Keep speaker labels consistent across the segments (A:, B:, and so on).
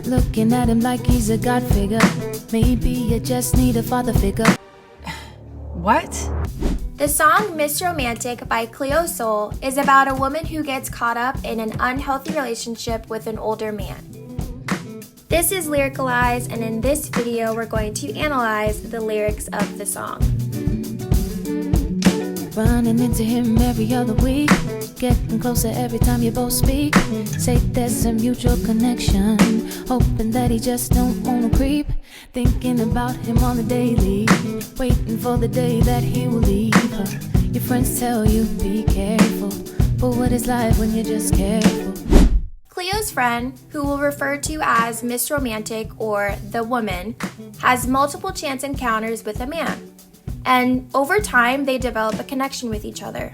A: Looking at him like he's a god figure. Maybe you just need a father figure.
B: What?
C: The song Miss Romantic by Cleo Sol is about a woman who gets caught up in an unhealthy relationship with an older man. This is Lyricalize, and in this video we're going to analyze the lyrics of the song.
A: Running into him every other week, getting closer every time you both speak. Say there's a mutual connection, hoping that he just don't wanna creep. Thinking about him on the daily, waiting for the day that he will leave her. Your friends tell you be careful, but what is life when you're just careful?
C: Cleo's friend, who we'll refer to as Miss Romantic or the woman, has multiple chance encounters with a man, and over time they develop a connection with each other.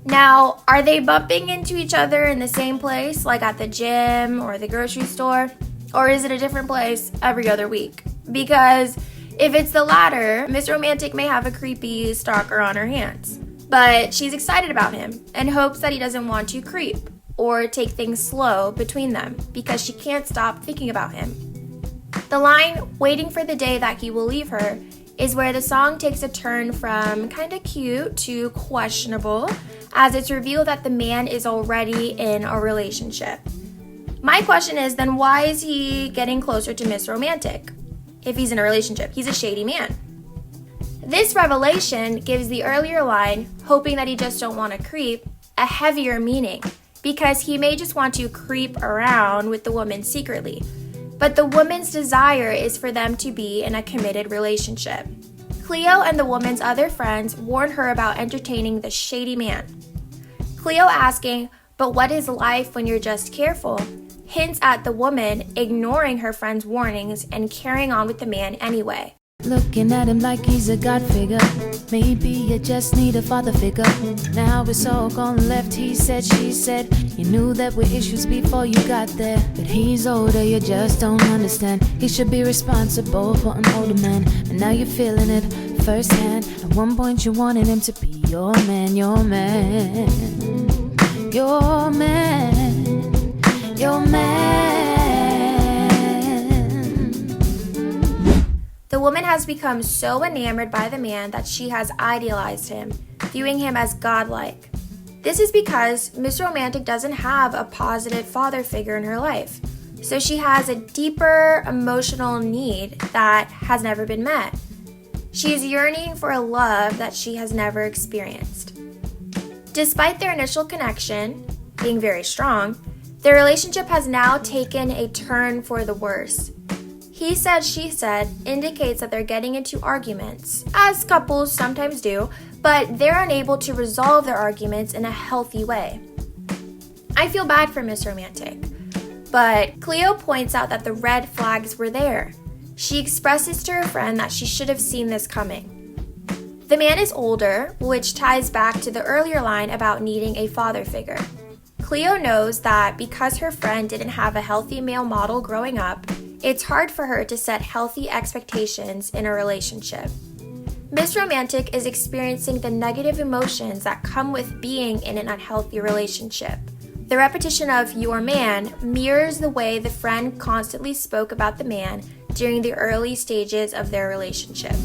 C: Now, are they bumping into each other in the same place, like at the gym or the grocery store? Or is it a different place every other week? Because if it's the latter, Miss Romantic may have a creepy stalker on her hands. But she's excited about him and hopes that he doesn't want to creep or take things slow between them because she can't stop thinking about him. The line, "waiting for the day that he will leave her," is where the song takes a turn from kinda cute to questionable, as it's revealed that the man is already in a relationship. My question is, then why is he getting closer to Miss Romantic? If he's in a relationship, he's a shady man. This revelation gives the earlier line, "hoping that he just don't want to creep," a heavier meaning, because he may just want to creep around with the woman secretly. But the woman's desire is for them to be in a committed relationship. Cleo and the woman's other friends warn her about entertaining the shady man. Cleo asking, "But what is life when you're just careful?" hints at the woman ignoring her friend's warnings and carrying on with the man anyway.
A: Looking at him like he's a god figure. Maybe you just need a father figure. Now it's all gone left, he said, she said. You knew there were issues before you got there. But he's older, you just don't understand. He should be responsible for an older man. And now you're feeling it firsthand. At one point you wanted him to be your man, your man. Your man, your man.
C: The woman has become so enamored by the man that she has idealized him, viewing him as godlike. This is because Miss Romantic doesn't have a positive father figure in her life, so she has a deeper emotional need that has never been met. She is yearning for a love that she has never experienced. Despite their initial connection being very strong, their relationship has now taken a turn for the worse. He said, she said indicates that they're getting into arguments, as couples sometimes do, but they're unable to resolve their arguments in a healthy way. I feel bad for Miss Romantic, but Cleo points out that the red flags were there. She expresses to her friend that she should have seen this coming. The man is older, which ties back to the earlier line about needing a father figure. Cleo knows that because her friend didn't have a healthy male model growing up, it's hard for her to set healthy expectations in a relationship. Miss Romantic is experiencing the negative emotions that come with being in an unhealthy relationship. The repetition of "your man" mirrors the way the friend constantly spoke about the man during the early stages of their relationship.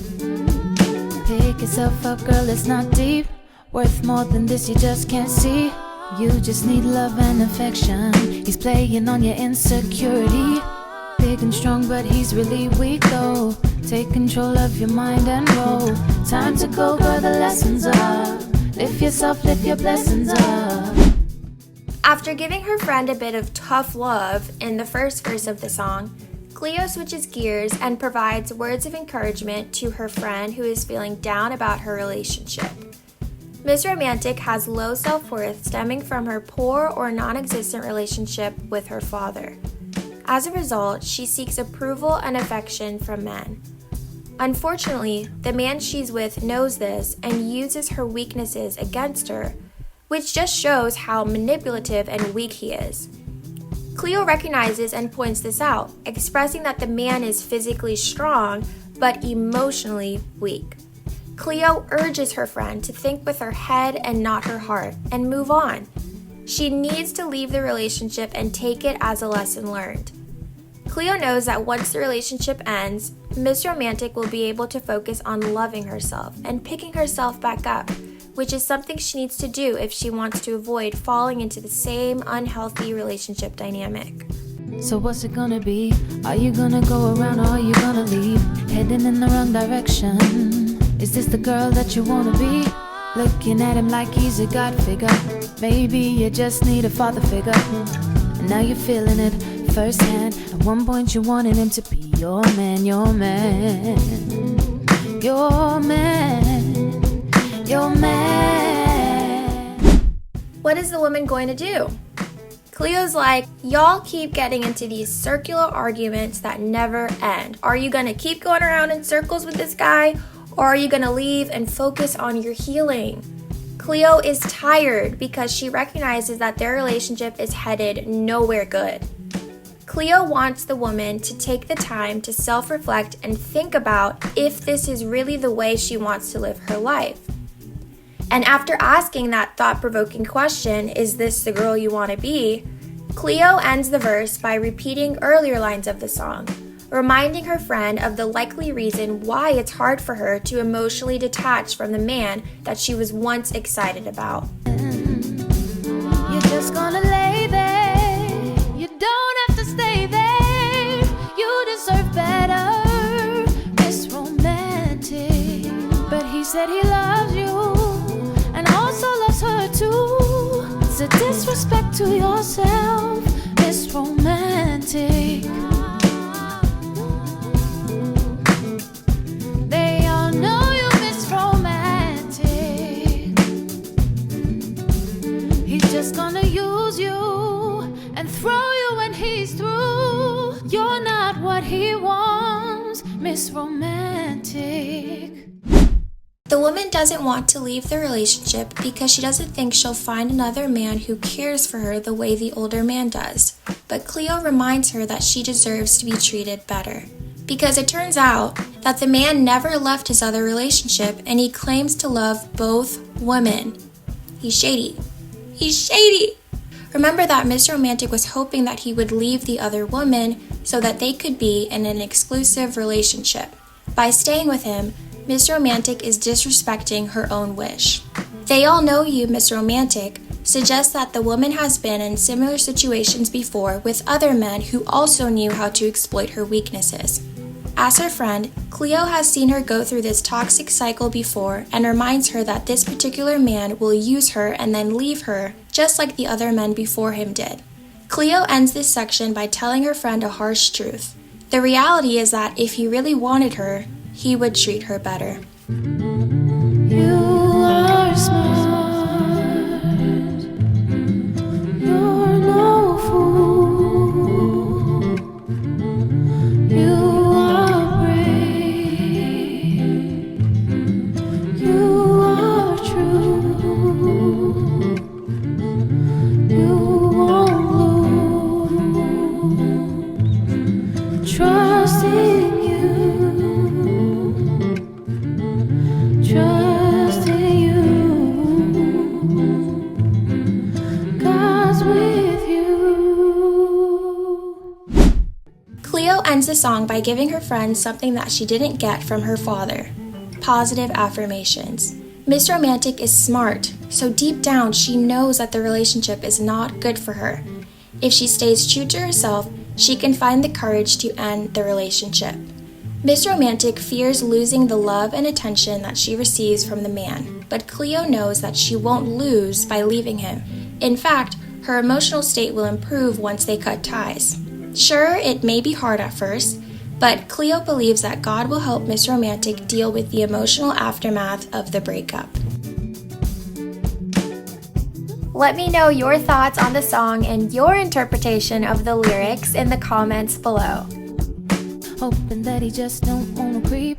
A: Pick yourself up, girl, it's not deep. Worth more than this, you just can't see. You just need love and affection. He's playing on your insecurity. Big and strong, but he's really weak though. Take control of your mind and roll. Time to go, girl, the lessons are. Lift yourself, lift your blessings up.
C: After giving her friend a bit of tough love in the first verse of the song, Cleo switches gears and provides words of encouragement to her friend who is feeling down about her relationship. Miss Romantic has low self-worth stemming from her poor or non-existent relationship with her father. As a result, she seeks approval and affection from men. Unfortunately, the man she's with knows this and uses her weaknesses against her, which just shows how manipulative and weak he is. Cleo recognizes and points this out, expressing that the man is physically strong but emotionally weak. Cleo urges her friend to think with her head and not her heart and move on. She needs to leave the relationship and take it as a lesson learned. Cleo knows that once the relationship ends, Miss Romantic will be able to focus on loving herself and picking herself back up, which is something she needs to do if she wants to avoid falling into the same unhealthy relationship dynamic.
A: So what's it gonna be? Are you gonna go around or are you gonna leave? Heading in the wrong direction. Is this the girl that you wanna be? Looking at him like he's a god figure. Maybe you just need a father figure. And now you're feeling it firsthand. At one point you wanted him to be your man, your man, your man, your man.
C: What is the woman going to do? Cleo's like, y'all keep getting into these circular arguments that never end. Are you going to keep going around in circles with this guy? Or are you going to leave and focus on your healing? Cleo is tired because she recognizes that their relationship is headed nowhere good. Cleo wants the woman to take the time to self-reflect and think about if this is really the way she wants to live her life. And after asking that thought-provoking question, is this the girl you want to be? Cleo ends the verse by repeating earlier lines of the song, reminding her friend of the likely reason why it's hard for her to emotionally detach from the man that she was once excited about.
A: You're just gonna lay there. You don't have to stay there. You deserve better. It's romantic. But he said he loves you and also loves her too. It's a disrespect to yourself. It's romantic. They all know you miss romantic. He's just gonna use you and throw you when he's through. You're not what he wants, Miss Romantic.
C: The woman doesn't want to leave the relationship because she doesn't think she'll find another man who cares for her the way the older man does. But Cleo reminds her that she deserves to be treated better. Because it turns out that the man never left his other relationship and he claims to love both women. He's shady. He's shady! Remember that Miss Romantic was hoping that he would leave the other woman so that they could be in an exclusive relationship. By staying with him, Miss Romantic is disrespecting her own wish. They all know you, Miss Romantic, suggests that the woman has been in similar situations before with other men who also knew how to exploit her weaknesses. As her friend, Cleo has seen her go through this toxic cycle before and reminds her that this particular man will use her and then leave her, just like the other men before him did. Cleo ends this section by telling her friend a harsh truth. The reality is that if he really wanted her, he would treat her better.
A: You are smart. You're no fool. You are brave. You are true. You won't lose. Trust in you. Trust in you. God's with you.
C: Cleo ends the song by giving her friend something that she didn't get from her father: positive affirmations. Miss Romantic is smart, so deep down she knows that the relationship is not good for her. If she stays true to herself, she can find the courage to end the relationship. Miss Romantic fears losing the love and attention that she receives from the man, but Cleo knows that she won't lose by leaving him. In fact, her emotional state will improve once they cut ties. Sure, it may be hard at first, but Cleo believes that God will help Miss Romantic deal with the emotional aftermath of the breakup. Let me know your thoughts on the song and your interpretation of the lyrics in the comments below.
A: Hoping that he just don't wanna creep